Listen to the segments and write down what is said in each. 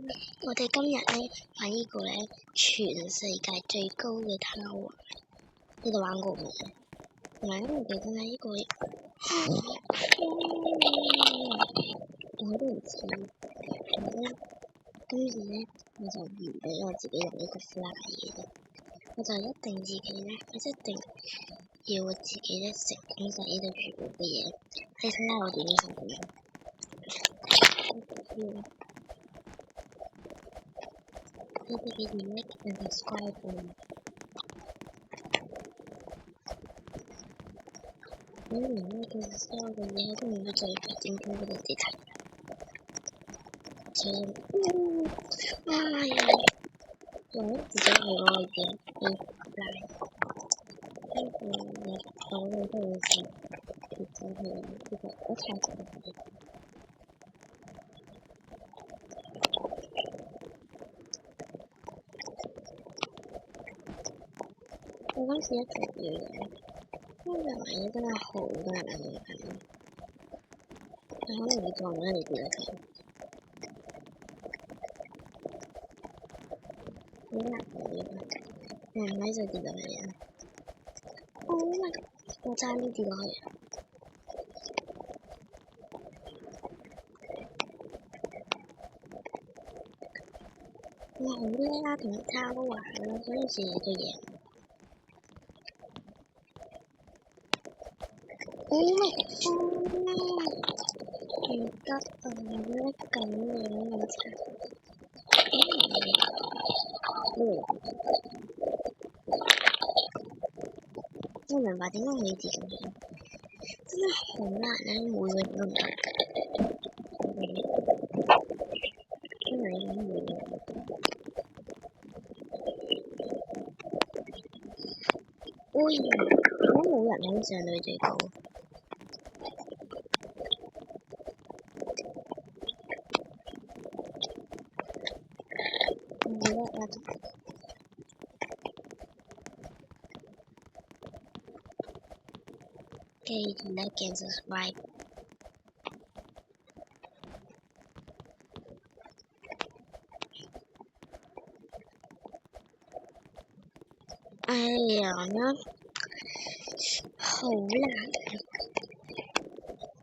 我哋今日咧玩呢個咧全世界最高嘅 tower， 你哋玩過未啊？唔係，因為我記得咧呢個，我都唔知。然後咧，今次咧我就唔俾我自己用呢個 fly 嘅，我就一定自己咧，我一定要我自己咧成功晒呢度全部嘅嘢。你睇下我點成功？你哋記住 like and subscribe 喎。我明呢個所有嘅嘢都唔會再發展到佢哋自己。哎呀！我自己係我嘅啲賴，呢個我哋都會試，其實係呢個我太過嘅。我嗰時一直要嘅，因為買嘢真係好多人去睇，但可能你撞咗你哋嘅，好難嘅，我唔喺就跌落去啊！我爭啲跌落去。我好叻啦，同他玩啦，所以自己都贏。唔得啊！咩咁樣咁慘？我明白點解可以跌咁樣，真係好難咧，每個人都唔得。因為每個人都唔得。喂，點解冇人可以上到最高？唔記得啦。記住 like and subscribe。哎呀，好難。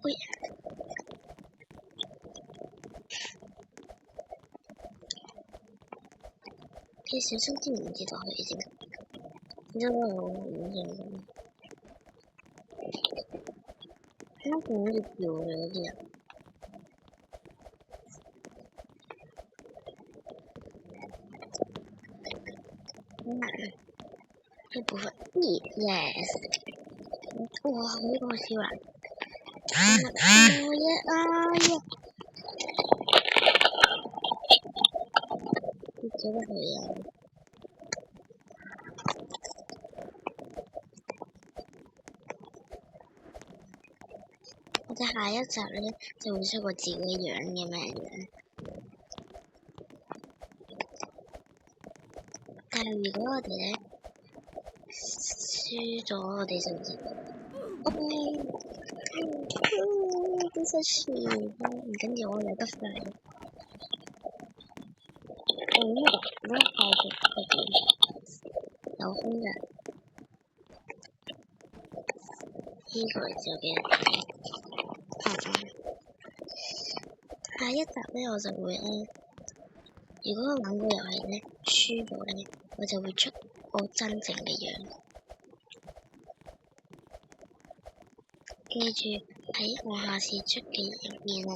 喂，你小心啲唔跌落去先，因為我好驚咁。點解佢好似掉咗嗰啲人？好難啊！呢部分 yes， 哇！呢個超難。哎呀！跌咗落去啊！我哋下一集咧就會出個自己樣嘅咩樣。但係如果我哋咧輸咗，我哋就唔知。真係輸唔緊要，我有得快。呢個快極嗰邊有空人，呢個就嘅。下一集咧我就會如果我玩個遊戲咧輸咗咧，我就會出我真正嘅樣。記住喺我下次出嘅影片喎。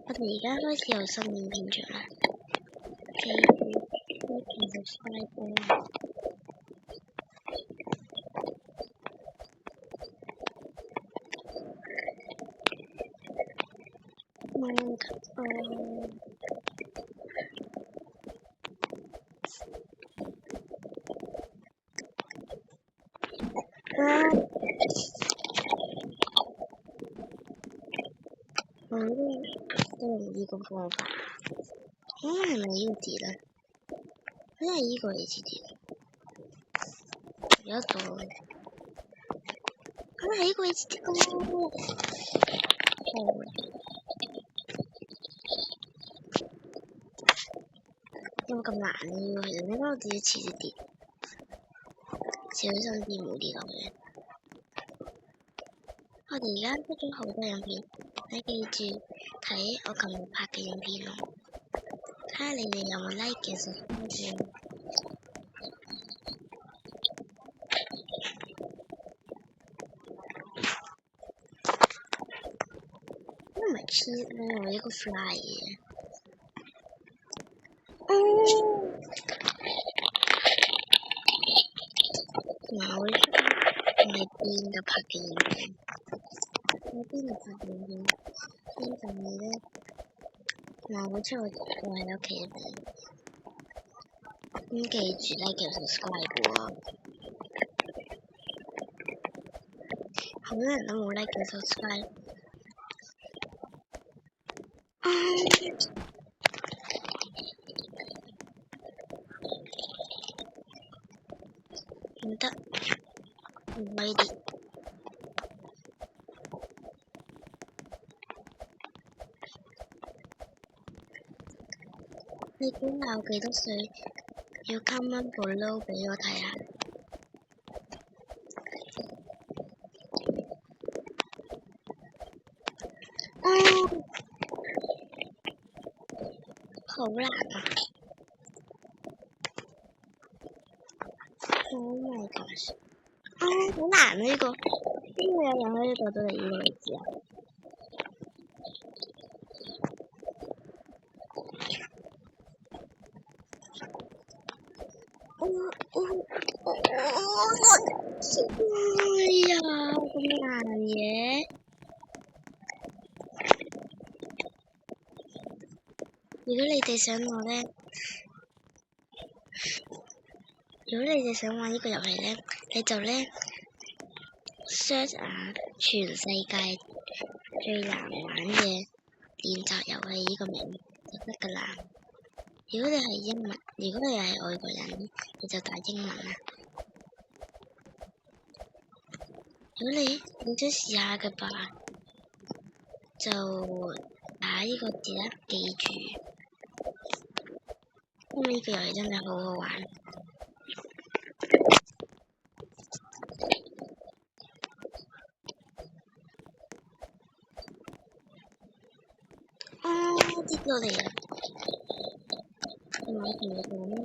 我哋而家開始有新影片出啦，記住subscribe。都用呢個方法，係咪呢個字咧？因為呢個嚟似字，有一個，咁喺個位置啲咁，有冇咁難嘅？其實應該我自己遲啲跌，小心啲唔好跌落去。我哋而家出咗好多影片，你記住睇我琴日拍嘅影片咯，睇下你哋有冇 like 嘅時候先。唔係 cheat 咧，我一個 fly 嘅。嗱，我喺邊度拍嘅影片？喺邊度拍嘅影片？邊就係咧？嗱，我出去我喺屋企入邊。咁記住咧，叫 subscribe 喎。好多人都冇 like 叫 subscribe。唔得，唔可以跌。你估我幾多歲？要 comment below 俾我睇下。好難啊！Oh my gosh！好難啊呢個，邊會有人可以做到嚟呢個位置啊？哎呀，咁難嘅！如果你哋想我咧，如果你哋想玩呢個遊戲咧，你就咧 search 下全世界最難玩嘅練習遊戲呢個名就得噶啦。如果你係英文，如果你係外國人，你就打英文啦。如果你想試下嘅吧，就打呢個字啦，記住。因為呢個遊戲真係好好玩。跌落嚟啊！我同你講咧，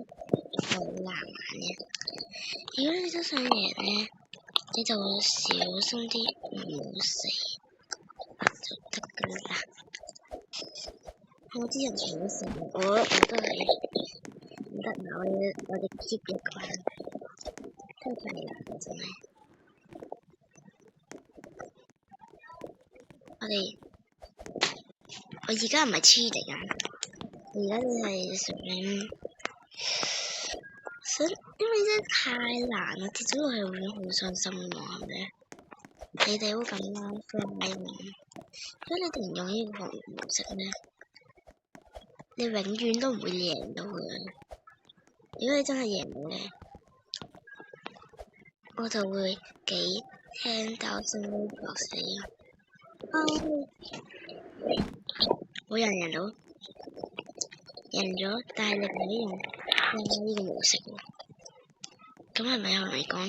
好難玩嘅。如果你都想贏咧，你就會小心啲，唔好死就得噶啦。我啲人全部死，我都係唔得啊！我哋 keep 一關，真係太難啦，真係。我而家唔係黐嚟噶，而家你係想，因為真係太難啦，跌咗落去會好傷心喎，係咪？你哋會咁啦 fly 喎。如果你哋唔用呢個模式咧，你永遠都唔會贏到嘅。如果你真係贏到咧，我就會幾聽到聲音作死啊！冇人贏到，贏咗，但係你唔可以用呢個模式喎。咁係咪同你講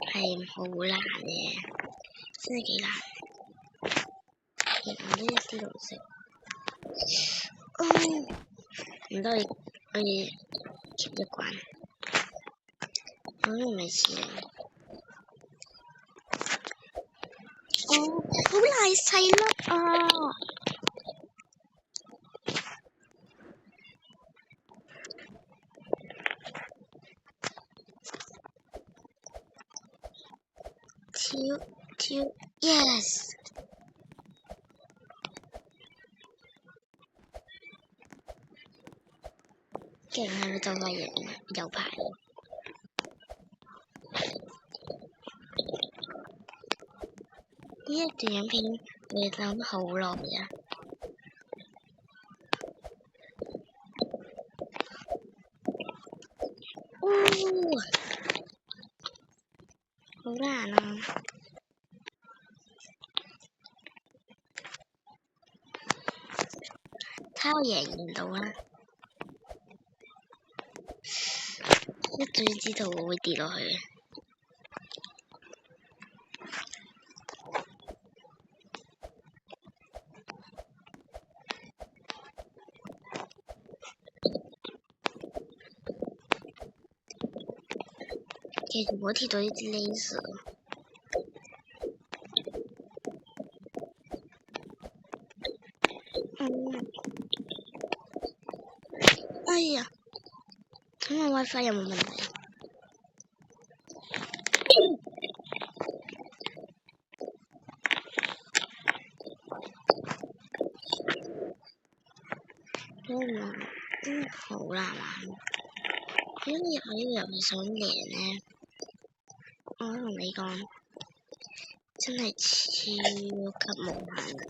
係好難嘅？真係幾難，贏都一啲都唔識。唔得，我要 keep 一關，我都未試過。好大細粒啊！Yes！ 勁係咪就快贏？有排喎！呢一段影片你諗好耐啊！好難啊！睇我贏唔到啦！我最知道我會跌落去嘅。記住唔好貼到呢啲 laser。哎呀，咁我 WiFi 有冇問題？好難玩。如果你喺呢個遊戲想贏呢，我同你講，真係超級無限㗎。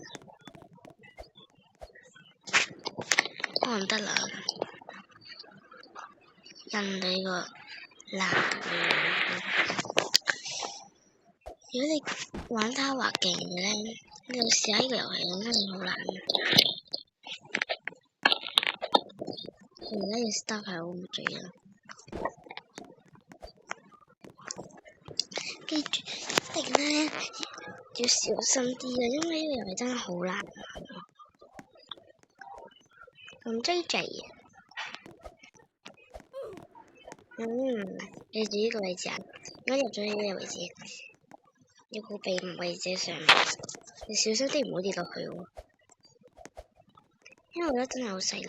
我唔得啦，人哋個難。如果你玩他話勁嘅呢，你就試下呢個遊戲，真係好難。而家要 stop 係好唔罪啊！記住，一定呢要小心啲啊，因為呢個遊戲真係好難。咁 JJ， 記住呢個位置啊！我入咗呢個位置，要個避唔位置上面，你小心啲唔好跌落去喎。因為我覺得真係好細粒，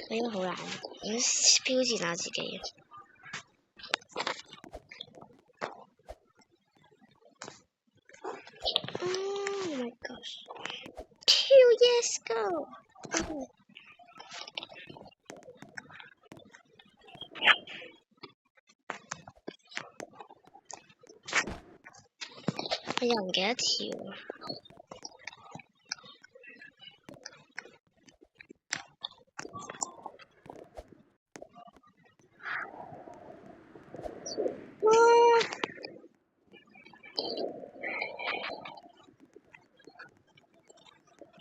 呢個好難，已經挑戰下自己。Oh my gosh! 2 years ago. 我又唔記得跳。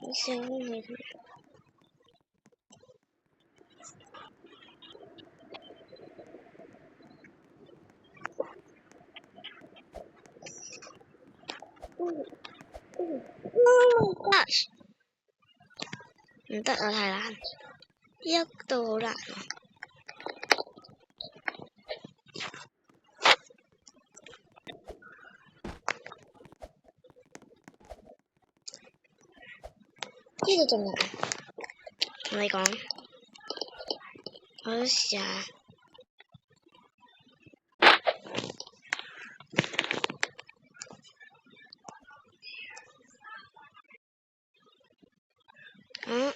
我想你。gosh！ 唔得啊，太難，呢度好難啊。呢度仲難，同你講，我都試下。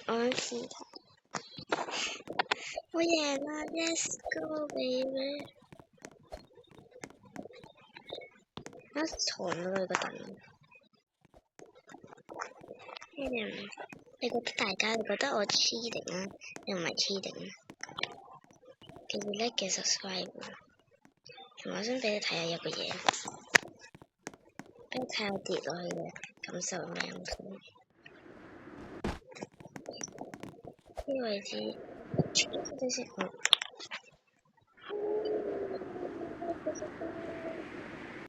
我試下。我贏啦 ！Let's go baby！ 我坐咗佢個凳。你覺得大家覺得我 cheating 啊？又唔係 cheating？記住 like 嘅 subscribe。同埋我想俾你睇下有個嘢，俾你睇下我跌落去嘅感受係咩樣。呢個位置，等先。